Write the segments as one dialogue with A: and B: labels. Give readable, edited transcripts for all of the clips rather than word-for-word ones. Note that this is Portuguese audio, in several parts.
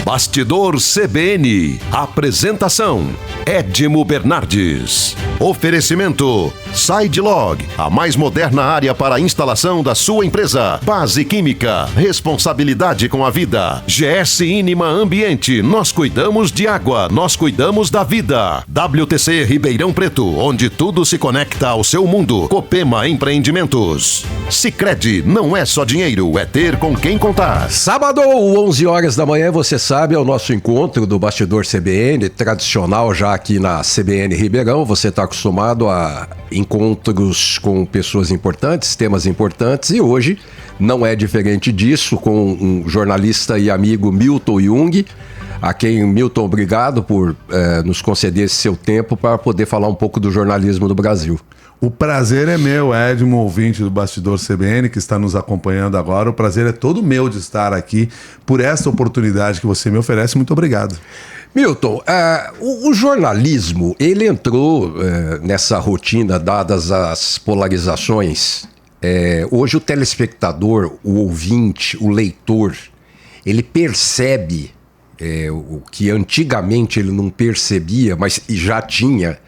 A: Bastidor CBN. Apresentação: Edmo Bernardes. Oferecimento: SideLog, a mais moderna área para a instalação da sua empresa. Base Química, responsabilidade com a vida. GS Inima Ambiente, nós cuidamos de água, nós cuidamos da vida. WTC Ribeirão Preto, onde tudo se conecta ao seu mundo. Copema Empreendimentos. Sicredi, não é só dinheiro, é ter com quem contar.
B: Sábado, 11 horas da manhã, você sabe, é o nosso encontro do Bastidor CBN, tradicional já aqui na CBN Ribeirão. Você está acostumado a encontros com pessoas importantes, temas importantes, e hoje não é diferente disso, com um jornalista e amigo, Milton Jung, a quem, Milton, obrigado por nos conceder esse seu tempo para poder falar um pouco do jornalismo do Brasil.
C: O prazer é meu, Edmo, ouvinte do Bastidor CBN, que está nos acompanhando agora. O prazer é todo meu de estar aqui por essa oportunidade que você me oferece. Muito obrigado.
B: Milton, o jornalismo, ele entrou nessa rotina, dadas as polarizações. Hoje o telespectador, o ouvinte, o leitor, ele percebe o que antigamente ele não percebia, mas já tinha,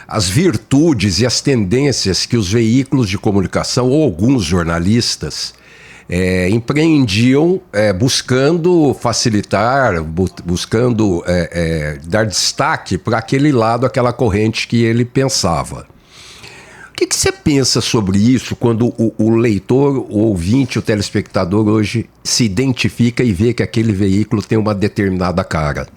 B: as virtudes e as tendências que os veículos de comunicação ou alguns jornalistas empreendiam buscando facilitar, buscando dar destaque para aquele lado, aquela corrente que ele pensava. O que você pensa sobre isso quando o leitor, o ouvinte, o telespectador hoje se identifica e vê que aquele veículo tem uma determinada cara?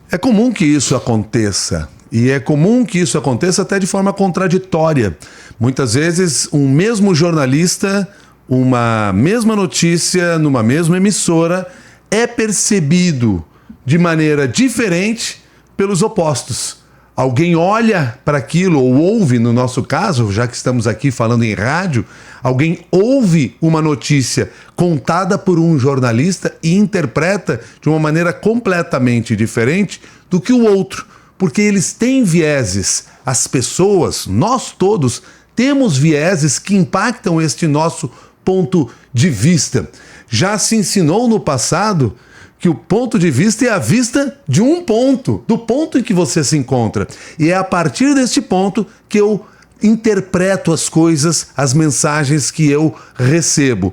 C: É comum que isso aconteça. E é comum que isso aconteça até de forma contraditória. Muitas vezes, um mesmo jornalista, uma mesma notícia, numa mesma emissora, é percebido de maneira diferente pelos opostos. Alguém olha para aquilo, ou ouve, no nosso caso, já que estamos aqui falando em rádio, alguém ouve uma notícia contada por um jornalista e interpreta de uma maneira completamente diferente do que o outro. Porque eles têm vieses. As pessoas, nós todos, temos vieses que impactam este nosso ponto de vista. Já se ensinou no passado que o ponto de vista é a vista de um ponto, do ponto em que você se encontra. E é a partir deste ponto que eu interpreto as coisas, as mensagens que eu recebo.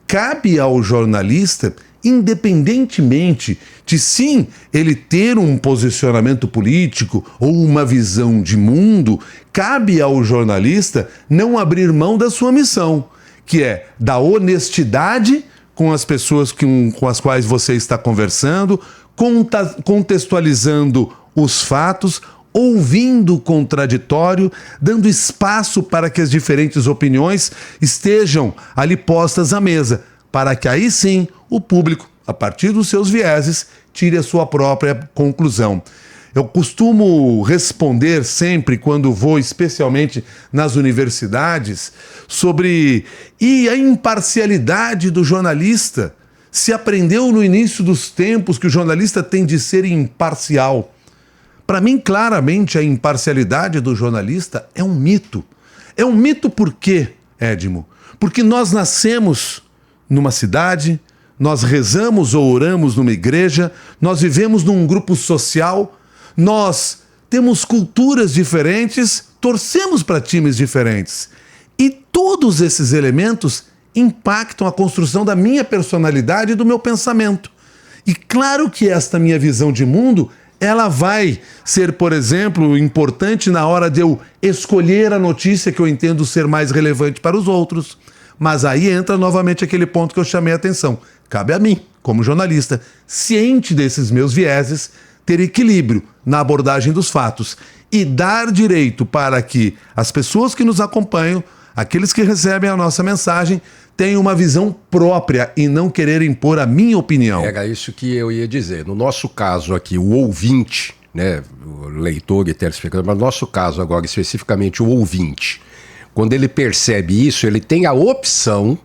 C: Cabe ao jornalista, independentemente de sim ele ter um posicionamento político ou uma visão de mundo, cabe ao jornalista não abrir mão da sua missão, que é da honestidade com as pessoas com as quais você está conversando, contextualizando os fatos, ouvindo o contraditório, dando espaço para que as diferentes opiniões estejam ali postas à mesa, para que aí sim o público, a partir dos seus vieses, tire a sua própria conclusão. Eu costumo responder sempre, quando vou, especialmente nas universidades, sobre a imparcialidade do jornalista. Se aprendeu no início dos tempos que o jornalista tem de ser imparcial. Para mim, claramente, a imparcialidade do jornalista é um mito. É um mito por quê, Edmo? Porque nós nascemos numa cidade, nós rezamos ou oramos numa igreja, nós vivemos num grupo social, nós temos culturas diferentes, torcemos para times diferentes. E todos esses elementos impactam a construção da minha personalidade e do meu pensamento. E claro que esta minha visão de mundo, ela vai ser, por exemplo, importante na hora de eu escolher a notícia que eu entendo ser mais relevante para os outros. Mas aí entra novamente aquele ponto que eu chamei a atenção. Cabe a mim, como jornalista, ciente desses meus vieses, ter equilíbrio na abordagem dos fatos e dar direito para que as pessoas que nos acompanham, aqueles que recebem a nossa mensagem, tenham uma visão própria e não querer impor a minha opinião.
B: Era isso que eu ia dizer. No nosso caso aqui, o ouvinte, né, o leitor e telespectador, mas no nosso caso agora, especificamente o ouvinte, quando ele percebe isso, ele tem a opção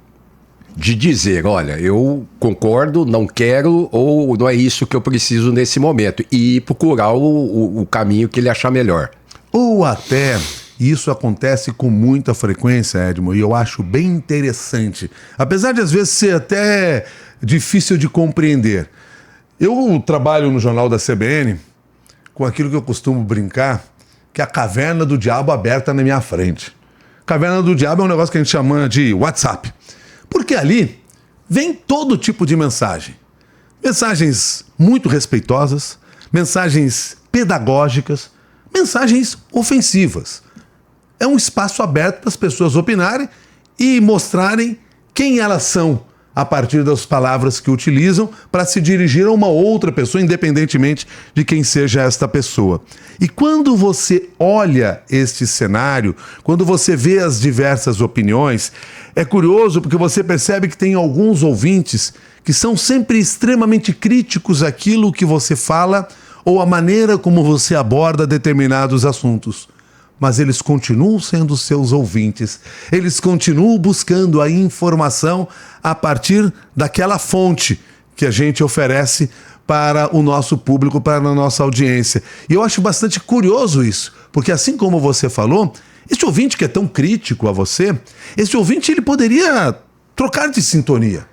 B: de dizer, olha, eu concordo, não quero, ou não é isso que eu preciso nesse momento, e procurar o caminho que ele achar melhor.
C: Ou até, isso acontece com muita frequência, Edmo, e eu acho bem interessante, apesar de às vezes ser até difícil de compreender. Eu trabalho no Jornal da CBN com aquilo que eu costumo brincar, que é a caverna do diabo aberta na minha frente. Caverna do diabo é um negócio que a gente chama de WhatsApp. Porque ali vem todo tipo de mensagem. Mensagens muito respeitosas, mensagens pedagógicas, mensagens ofensivas. É um espaço aberto para as pessoas opinarem e mostrarem quem elas são a partir das palavras que utilizam para se dirigir a uma outra pessoa, independentemente de quem seja esta pessoa. E quando você olha este cenário, quando você vê as diversas opiniões, é curioso porque você percebe que tem alguns ouvintes que são sempre extremamente críticos àquilo que você fala ou a maneira como você aborda determinados assuntos. Mas eles continuam sendo seus ouvintes, eles continuam buscando a informação a partir daquela fonte que a gente oferece para o nosso público, para a nossa audiência. E eu acho bastante curioso isso, porque assim como você falou, este ouvinte que é tão crítico a você, este ouvinte ele poderia trocar de sintonia,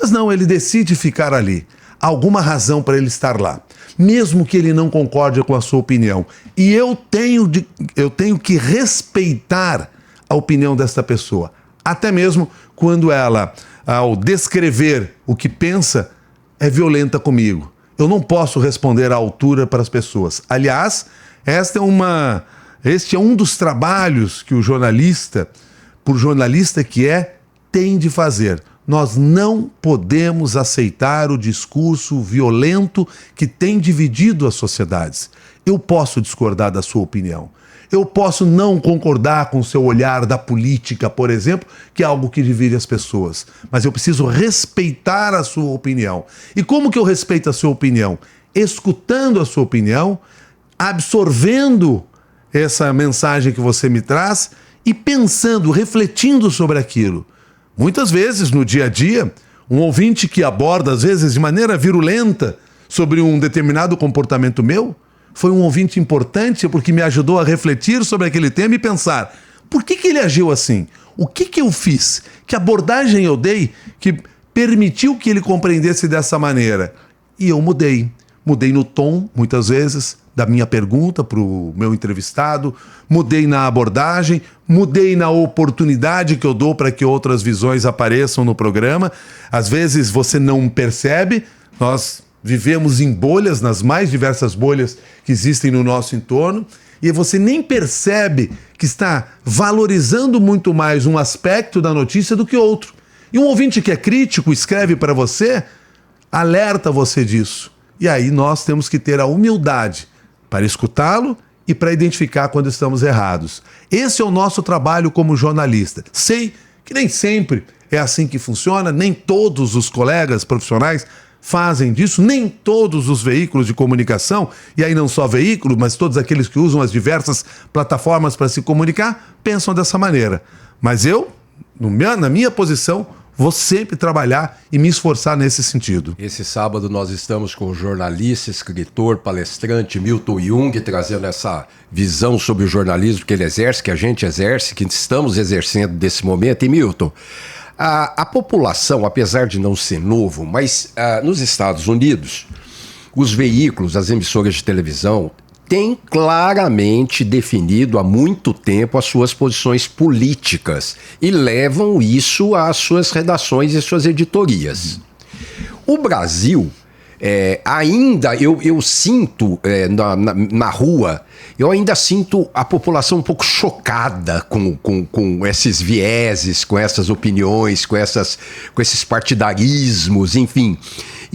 C: mas não, ele decide ficar ali. Há alguma razão para ele estar lá, mesmo que ele não concorde com a sua opinião. E eu tenho que respeitar a opinião desta pessoa, até mesmo quando ela, ao descrever o que pensa, é violenta comigo. Eu não posso responder à altura para as pessoas. Aliás, este é um dos trabalhos que o jornalista, por jornalista que é, tem de fazer. Nós não podemos aceitar o discurso violento que tem dividido as sociedades. Eu posso discordar da sua opinião. Eu posso não concordar com o seu olhar da política, por exemplo, que é algo que divide as pessoas. Mas eu preciso respeitar a sua opinião. E como que eu respeito a sua opinião? Escutando a sua opinião, absorvendo essa mensagem que você me traz e pensando, refletindo sobre aquilo. Muitas vezes, no dia a dia, um ouvinte que aborda, às vezes, de maneira virulenta sobre um determinado comportamento meu, foi um ouvinte importante porque me ajudou a refletir sobre aquele tema e pensar, por que ele agiu assim? O que eu fiz? Que abordagem eu dei que permitiu que ele compreendesse dessa maneira? E eu mudei. Mudei no tom, muitas vezes, da minha pergunta para o meu entrevistado, mudei na abordagem, mudei na oportunidade que eu dou para que outras visões apareçam no programa. Às vezes você não percebe, nós vivemos em bolhas, nas mais diversas bolhas que existem no nosso entorno, e você nem percebe que está valorizando muito mais um aspecto da notícia do que outro. E um ouvinte que é crítico escreve para você, alerta você disso. E aí nós temos que ter a humildade para escutá-lo e para identificar quando estamos errados. Esse é o nosso trabalho como jornalista. Sei que nem sempre é assim que funciona, nem todos os colegas profissionais fazem disso, nem todos os veículos de comunicação, e aí não só veículos, mas todos aqueles que usam as diversas plataformas para se comunicar, pensam dessa maneira. Mas eu, na minha posição, vou sempre trabalhar e me esforçar nesse sentido.
B: Esse sábado nós estamos com o jornalista, escritor, palestrante Milton Jung, trazendo essa visão sobre o jornalismo que ele exerce, que a gente exerce, que estamos exercendo nesse momento. E Milton, a população, apesar de não ser novo, mas nos Estados Unidos, os veículos, as emissoras de televisão, têm claramente definido há muito tempo as suas posições políticas e levam isso às suas redações e suas editorias. O Brasil, ainda, eu sinto na rua, eu ainda sinto a população um pouco chocada com esses vieses, com essas opiniões, com esses partidarismos, enfim.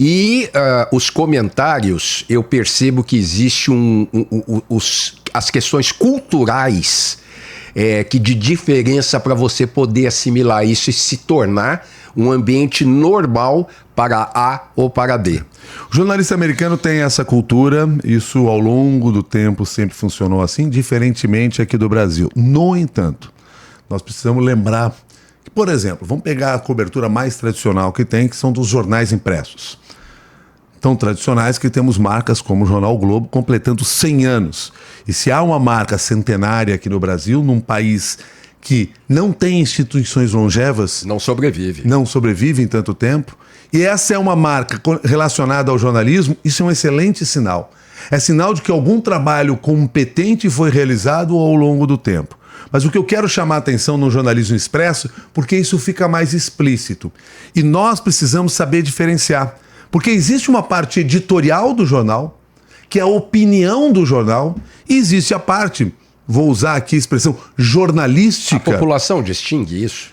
B: E os comentários, eu percebo que existe as questões culturais que de diferença para você poder assimilar isso e se tornar um ambiente normal para A ou para B.
C: O jornalista americano tem essa cultura, isso ao longo do tempo sempre funcionou assim, diferentemente aqui do Brasil. No entanto, nós precisamos lembrar que, por exemplo, vamos pegar a cobertura mais tradicional que tem, que são dos jornais impressos. Tão tradicionais que temos marcas como o Jornal o Globo completando 100 anos. E se há uma marca centenária aqui no Brasil, num país que não tem instituições longevas...
B: Não sobrevive.
C: Não sobrevive em tanto tempo. e essa é uma marca relacionada ao jornalismo, isso é um excelente sinal. É sinal de que algum trabalho competente foi realizado ao longo do tempo. Mas o que eu quero chamar a atenção no jornalismo expresso, porque isso fica mais explícito. E nós precisamos saber diferenciar. Porque existe uma parte editorial do jornal, que é a opinião do jornal, e existe a parte, vou usar aqui a expressão, jornalística.
B: A população distingue isso?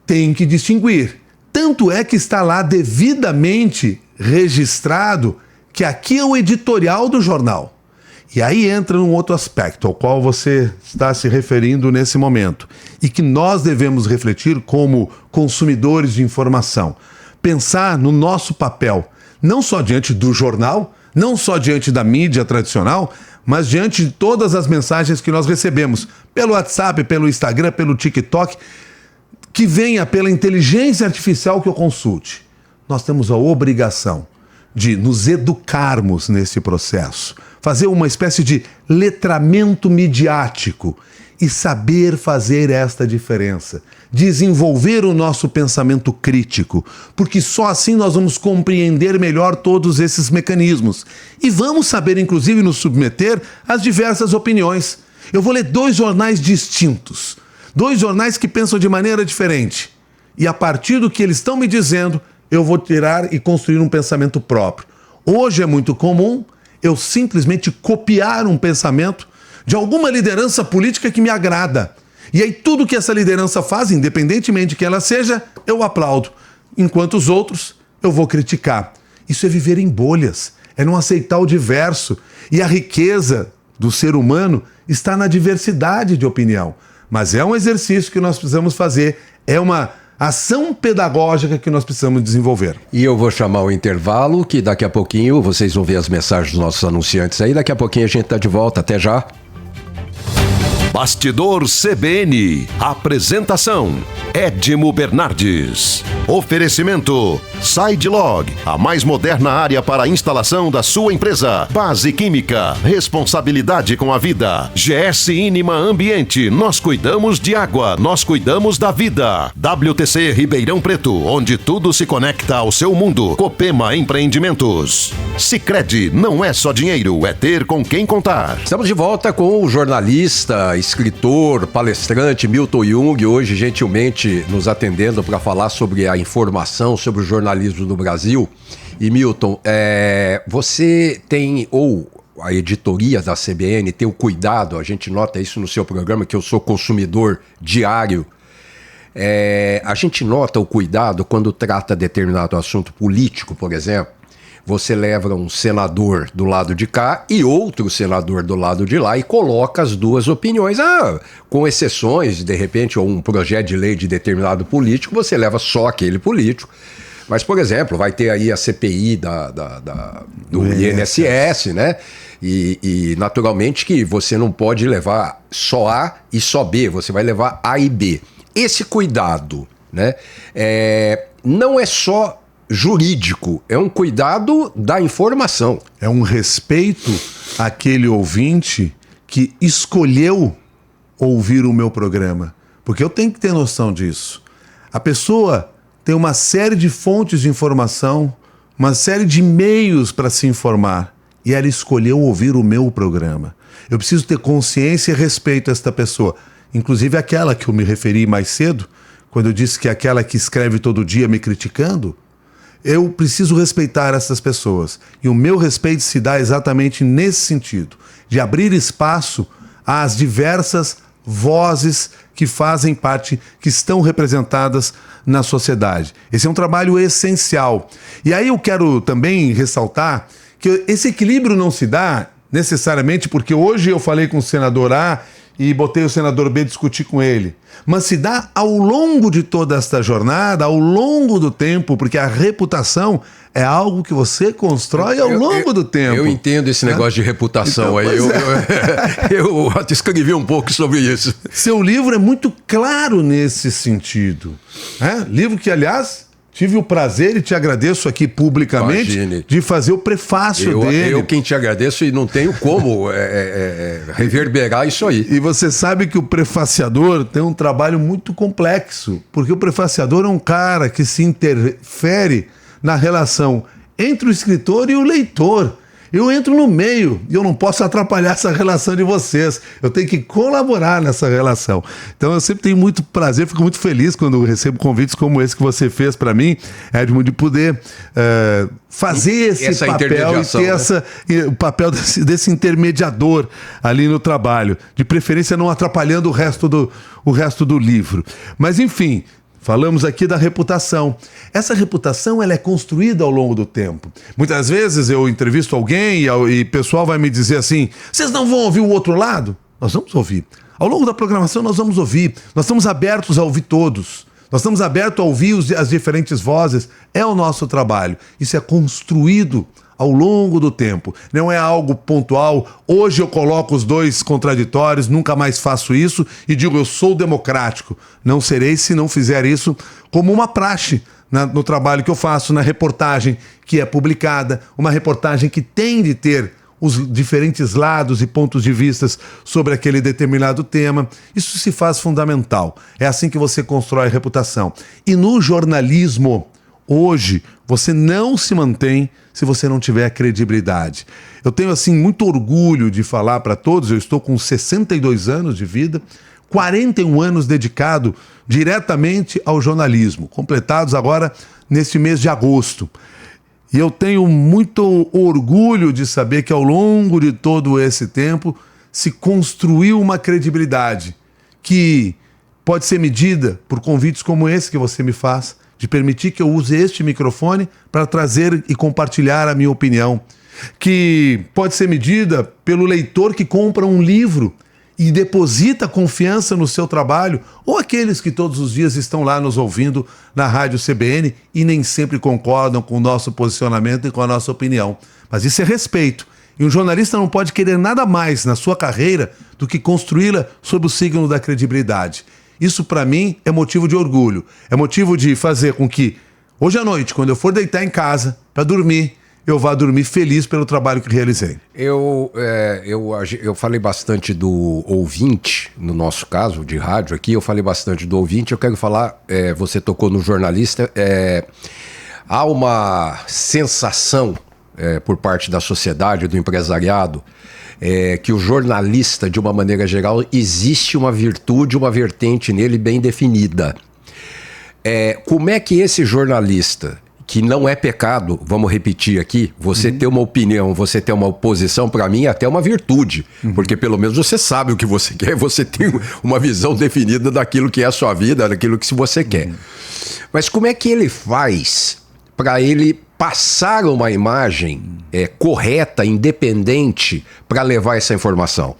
C: Tem que distinguir. Tanto é que está lá devidamente registrado que aqui é o editorial do jornal. E aí entra um outro aspecto ao qual você está se referindo nesse momento e que nós devemos refletir como consumidores de informação. Pensar no nosso papel, não só diante do jornal, não só diante da mídia tradicional, mas diante de todas as mensagens que nós recebemos pelo WhatsApp, pelo Instagram, pelo TikTok, que venha pela inteligência artificial que eu consulte. Nós temos a obrigação de nos educarmos nesse processo, fazer uma espécie de letramento midiático e saber fazer esta diferença, desenvolver o nosso pensamento crítico, porque só assim nós vamos compreender melhor todos esses mecanismos e vamos saber, inclusive, nos submeter às diversas opiniões. Eu vou ler 2 jornais distintos, 2 jornais que pensam de maneira diferente, e a partir do que eles estão me dizendo, eu vou tirar e construir um pensamento próprio. Hoje é muito comum eu simplesmente copiar um pensamento de alguma liderança política que me agrada. E aí tudo que essa liderança faz, independentemente de que ela seja, eu aplaudo. Enquanto os outros, eu vou criticar. Isso é viver em bolhas, é não aceitar o diverso. E a riqueza do ser humano está na diversidade de opinião. Mas é um exercício que nós precisamos fazer, é uma ação pedagógica que nós precisamos desenvolver.
B: E eu vou chamar o intervalo, que daqui a pouquinho vocês vão ver as mensagens dos nossos anunciantes aí. Daqui a pouquinho a gente está de volta. Até já.
A: Bastidor CBN. Apresentação: Edmo Bernardes. Oferecimento: SideLog, a mais moderna área para a instalação da sua empresa. Base Química, responsabilidade com a vida. GS Inima Ambiente, nós cuidamos de água, nós cuidamos da vida. WTC Ribeirão Preto, onde tudo se conecta ao seu mundo. Copema Empreendimentos. Sicredi, não é só dinheiro, é ter com quem contar.
B: Estamos de volta com o jornalista, escritor, palestrante Milton Jung, hoje gentilmente nos atendendo para falar sobre a informação, sobre o jornalismo no Brasil. E Milton, você tem, ou a editoria da CBN tem o cuidado, a gente nota isso no seu programa, que eu sou consumidor diário, a gente nota o cuidado quando trata determinado assunto político, por exemplo. Você leva um senador do lado de cá e outro senador do lado de lá e coloca as duas opiniões. Com exceções, de repente, ou um projeto de lei de determinado político, você leva só aquele político. Mas, por exemplo, vai ter aí a CPI do INSS, né? E naturalmente que você não pode levar só A e só B, você vai levar A e B. Esse cuidado, né? Não é só jurídico, é um cuidado da informação.
C: É um respeito àquele ouvinte que escolheu ouvir o meu programa. Porque eu tenho que ter noção disso. A pessoa tem uma série de fontes de informação, uma série de meios para se informar, e ela escolheu ouvir o meu programa. Eu preciso ter consciência e respeito a esta pessoa. Inclusive aquela que eu me referi mais cedo, quando eu disse que é aquela que escreve todo dia me criticando. Eu preciso respeitar essas pessoas. E o meu respeito se dá exatamente nesse sentido, de abrir espaço às diversas vozes que fazem parte, que estão representadas na sociedade. Esse é um trabalho essencial. E aí eu quero também ressaltar que esse equilíbrio não se dá necessariamente porque hoje eu falei com o senador A e botei o senador B discutir com ele. Mas se dá ao longo de toda esta jornada, ao longo do tempo, porque a reputação é algo que você constrói ao longo do tempo.
B: Eu entendo esse negócio de reputação. Então, eu escrevi um pouco sobre isso.
C: Seu livro é muito claro nesse sentido. Livro que, aliás, tive o prazer e te agradeço aqui publicamente de fazer o prefácio dele.
B: Eu quem te agradeço e não tenho como reverberar isso aí.
C: E você sabe que o prefaciador tem um trabalho muito complexo, porque o prefaciador é um cara que se interfere na relação entre o escritor e o leitor. Eu entro no meio e eu não posso atrapalhar essa relação de vocês. Eu tenho que colaborar nessa relação. Então eu sempre tenho muito prazer, fico muito feliz quando eu recebo convites como esse que você fez para mim, Edmo, de poder fazer esse papel e ter o papel desse intermediador ali no trabalho. De preferência não atrapalhando o resto do livro. Mas enfim... Falamos aqui da reputação. Essa reputação ela é construída ao longo do tempo. Muitas vezes eu entrevisto alguém e o pessoal vai me dizer assim, vocês não vão ouvir o outro lado? Nós vamos ouvir. Ao longo da programação nós vamos ouvir. Nós estamos abertos a ouvir todos. Nós estamos abertos a ouvir as diferentes vozes. É o nosso trabalho. Isso é construído ao longo do tempo. Não é algo pontual. Hoje eu coloco os dois contraditórios, nunca mais faço isso e digo eu sou democrático. Não serei se não fizer isso como uma praxe no trabalho que eu faço, na reportagem que é publicada, uma reportagem que tem de ter os diferentes lados e pontos de vista sobre aquele determinado tema. Isso se faz fundamental. É assim que você constrói a reputação. E no jornalismo, hoje, você não se mantém se você não tiver credibilidade. Eu tenho, assim, muito orgulho de falar para todos, eu estou com 62 anos de vida, 41 anos dedicado diretamente ao jornalismo, completados agora neste mês de agosto. E eu tenho muito orgulho de saber que ao longo de todo esse tempo se construiu uma credibilidade que pode ser medida por convites como esse que você me faz, de permitir que eu use este microfone para trazer e compartilhar a minha opinião, que pode ser medida pelo leitor que compra um livro e deposita confiança no seu trabalho, ou aqueles que todos os dias estão lá nos ouvindo na Rádio CBN e nem sempre concordam com o nosso posicionamento e com a nossa opinião. Mas isso é respeito. E um jornalista não pode querer nada mais na sua carreira do que construí-la sob o signo da credibilidade. Isso, para mim, é motivo de orgulho. É motivo de fazer com que, hoje à noite, quando eu for deitar em casa para dormir, eu vá dormir feliz pelo trabalho que realizei.
B: Eu falei bastante do ouvinte, no nosso caso, de rádio aqui, eu falei bastante do ouvinte. Eu quero falar, você tocou no jornalista, há uma sensação por parte da sociedade, do empresariado, que o jornalista, de uma maneira geral, existe uma virtude, uma vertente nele bem definida. Como é que esse jornalista, que não é pecado, vamos repetir aqui, você ter uma opinião, você ter uma oposição, para mim é até uma virtude, porque pelo menos você sabe o que você quer, você tem uma visão definida daquilo que é a sua vida, daquilo que você quer. Mas como é que ele faz para ele passar uma imagem correta, independente, para levar essa informação?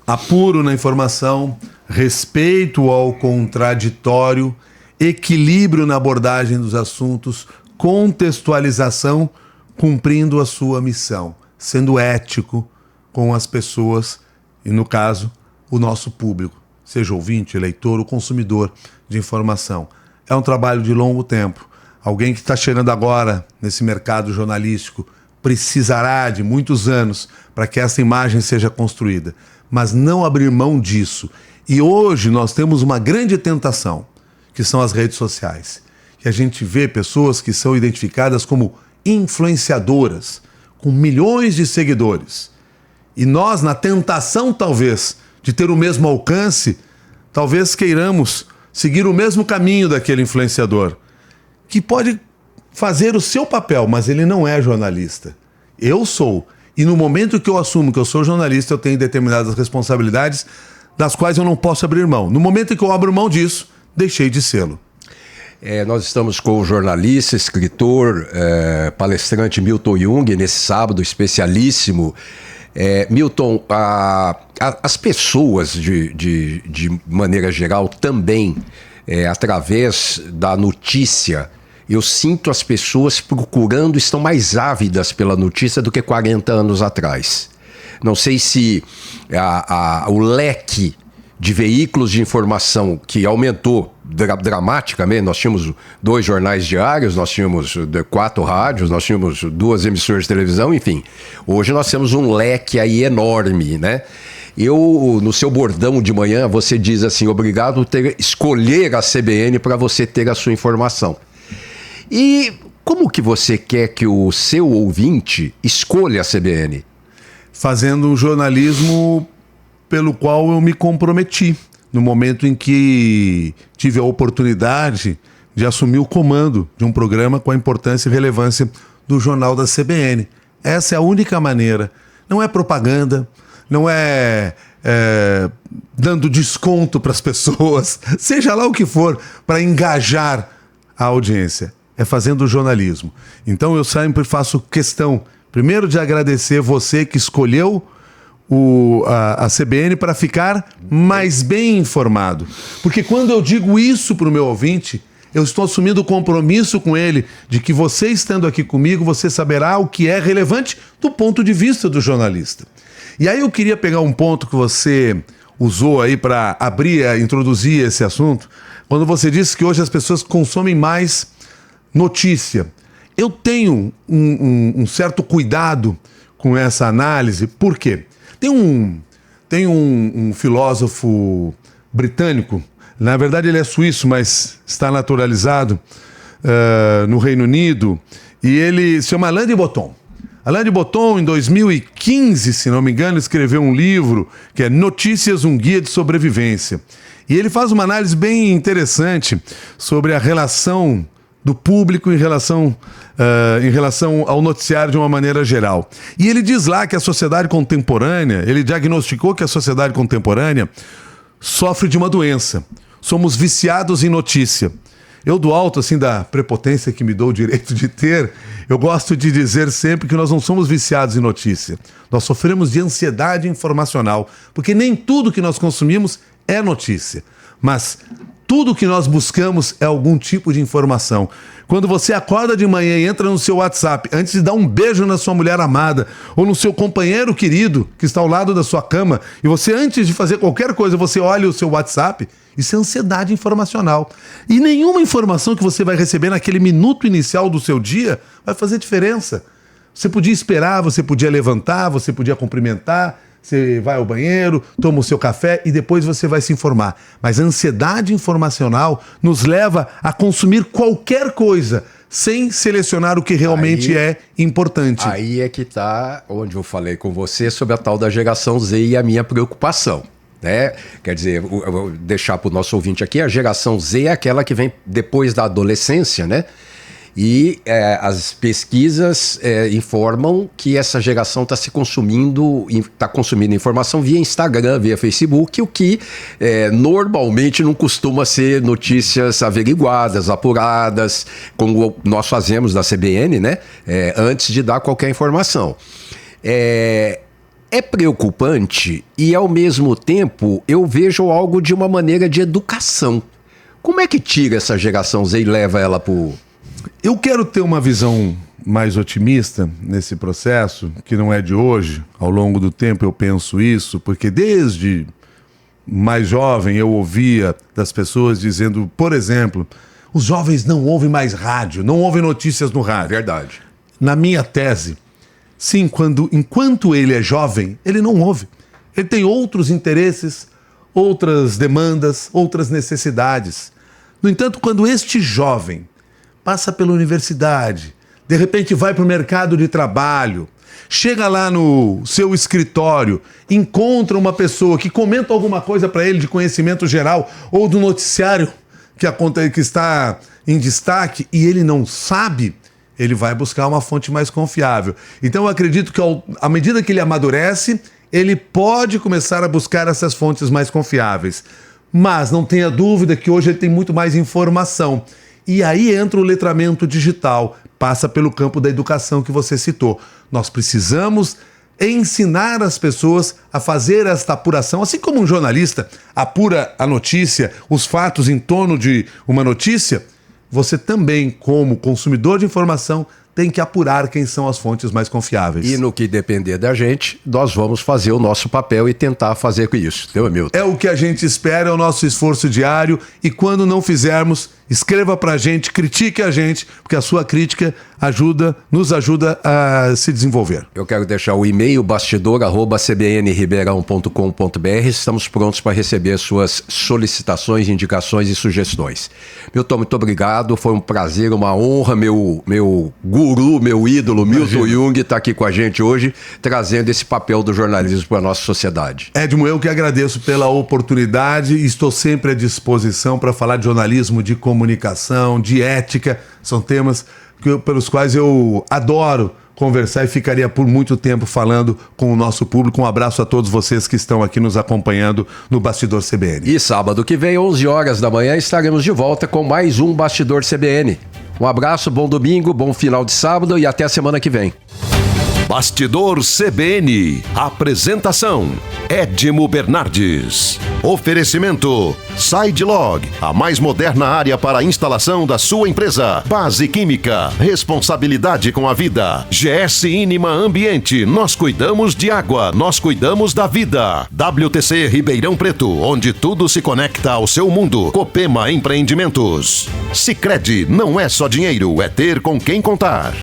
C: Apuro na informação, respeito ao contraditório, equilíbrio na abordagem dos assuntos, contextualização, cumprindo a sua missão, sendo ético com as pessoas e, no caso, o nosso público, seja ouvinte, leitor ou consumidor de informação. É um trabalho de longo tempo. Alguém que está chegando agora nesse mercado jornalístico precisará de muitos anos para que essa imagem seja construída, mas não abrir mão disso. E hoje nós temos uma grande tentação, que são as redes sociais. E a gente vê pessoas que são identificadas como influenciadoras, com milhões de seguidores. E nós, na tentação, talvez, de ter o mesmo alcance, talvez queiramos seguir o mesmo caminho daquele influenciador, que pode fazer o seu papel, mas ele não é jornalista. Eu sou. E no momento que eu assumo que eu sou jornalista, eu tenho determinadas responsabilidades das quais eu não posso abrir mão. No momento em que eu abro mão disso, deixei de sê-lo.
B: Nós estamos com o jornalista, escritor, palestrante Milton Jung, nesse sábado especialíssimo. Milton, as pessoas, de maneira geral, também, através da notícia, eu sinto as pessoas procurando, estão mais ávidas pela notícia do que 40 anos atrás. Não sei se o leque de veículos de informação que aumentou dramaticamente. Nós tínhamos 2 jornais diários, nós tínhamos 4 rádios, nós tínhamos 2 emissoras de televisão, enfim. Hoje nós temos um leque aí enorme, né? No seu bordão de manhã, você diz assim, obrigado por escolher a CBN para você ter a sua informação. E Como que você quer que o seu ouvinte escolha a CBN?
C: Fazendo um jornalismo pelo qual eu me comprometi no momento em que tive a oportunidade de assumir o comando de um programa com a importância e relevância do Jornal da CBN. Essa é a única maneira. Não é propaganda, não é dando desconto para as pessoas, seja lá o que for, para engajar a audiência. É fazendo jornalismo. Então eu sempre faço questão, primeiro, de agradecer você que escolheu a CBN para ficar mais bem informado. Porque quando eu digo isso para o meu ouvinte, eu estou assumindo o compromisso com ele de que você estando aqui comigo, você saberá o que é relevante do ponto de vista do jornalista. E aí eu queria pegar um ponto que você usou aí para introduzir esse assunto, quando você disse que hoje as pessoas consomem mais notícia. Eu tenho um certo cuidado com essa análise, por quê? Tem um filósofo britânico, na verdade ele é suíço, mas está naturalizado no Reino Unido, e ele se chama Alain de Botton. Alain de Botton, em 2015, se não me engano, escreveu um livro que é Notícias, um Guia de Sobrevivência. E ele faz uma análise bem interessante sobre a relação do público em relação ao noticiário de uma maneira geral. E ele diz lá que a sociedade contemporânea, ele diagnosticou que a sociedade contemporânea sofre de uma doença. Somos viciados em notícia. Eu, do alto assim da prepotência que me dou o direito de ter, eu gosto de dizer sempre que nós não somos viciados em notícia. Nós sofremos de ansiedade informacional, porque nem tudo que nós consumimos é notícia. Mas tudo que nós buscamos é algum tipo de informação. Quando você acorda de manhã e entra no seu WhatsApp, antes de dar um beijo na sua mulher amada, ou no seu companheiro querido que está ao lado da sua cama, e você, antes de fazer qualquer coisa, você olha o seu WhatsApp, isso é ansiedade informacional. E nenhuma informação que você vai receber naquele minuto inicial do seu dia vai fazer diferença. Você podia esperar, você podia levantar, você podia cumprimentar, você vai ao banheiro, toma o seu café e depois você vai se informar. Mas a ansiedade informacional nos leva a consumir qualquer coisa sem selecionar o que realmente é importante.
B: Aí é que está onde eu falei com você sobre a tal da geração Z e a minha preocupação. Né? Quer dizer, eu vou deixar para o nosso ouvinte aqui, a geração Z é aquela que vem depois da adolescência, né? E as pesquisas informam que essa geração está consumindo informação via Instagram, via Facebook, o que normalmente não costuma ser notícias averiguadas, apuradas, como nós fazemos na CBN, né? Antes de dar qualquer informação. É preocupante e, ao mesmo tempo, eu vejo algo de uma maneira de educação. Como é que tira essa geração Z e leva ela para o...
C: Eu quero ter uma visão mais otimista nesse processo, que não é de hoje. Ao longo do tempo eu penso isso, porque desde mais jovem eu ouvia das pessoas dizendo, por exemplo, os jovens não ouvem mais rádio, não ouvem notícias no rádio.
B: Verdade.
C: Na minha tese, sim, enquanto ele é jovem, ele não ouve. Ele tem outros interesses, outras demandas, outras necessidades. No entanto, quando este jovem passa pela universidade, de repente vai para o mercado de trabalho, chega lá no seu escritório, encontra uma pessoa que comenta alguma coisa para ele de conhecimento geral ou do noticiário que está em destaque e ele não sabe, ele vai buscar uma fonte mais confiável. Então eu acredito que à medida que ele amadurece, ele pode começar a buscar essas fontes mais confiáveis. Mas não tenha dúvida que hoje ele tem muito mais informação. E aí entra o letramento digital, passa pelo campo da educação que você citou. Nós precisamos ensinar as pessoas a fazer esta apuração, assim como um jornalista apura a notícia, os fatos em torno de uma notícia, você também, como consumidor de informação, tem que apurar quem são as fontes mais confiáveis.
B: E no que depender da gente, nós vamos fazer o nosso papel e tentar fazer com isso, entendeu, Hamilton?
C: É o que a gente espera, é o nosso esforço diário, e quando não fizermos, escreva pra gente, critique a gente, porque a sua crítica nos ajuda a se desenvolver.
B: Eu quero deixar o e-mail bastidor@cbnribeirão.com.br. Estamos prontos para receber suas solicitações, indicações e sugestões. Milton, muito obrigado. Foi um prazer, uma honra. Meu guru, meu ídolo, Milton Jung, está aqui com a gente hoje, trazendo esse papel do jornalismo para a nossa sociedade.
C: Edmo, eu que agradeço pela oportunidade e estou sempre à disposição para falar de jornalismo, de comunicação, de ética. São temas pelos quais eu adoro conversar e ficaria por muito tempo falando com o nosso público. Um abraço a todos vocês que estão aqui nos acompanhando no Bastidor CBN.
B: E sábado que vem, 11 horas da manhã, estaremos de volta com mais um Bastidor CBN. Um abraço, bom domingo, bom final de sábado e até a semana que vem.
A: Bastidor CBN. Apresentação: Edmo Bernardes. Oferecimento: SideLog, a mais moderna área para a instalação da sua empresa. Base Química, responsabilidade com a vida. GS Inima Ambiente, nós cuidamos de água, nós cuidamos da vida. WTC Ribeirão Preto, onde tudo se conecta ao seu mundo. Copema Empreendimentos. Sicredi, não é só dinheiro, é ter com quem contar.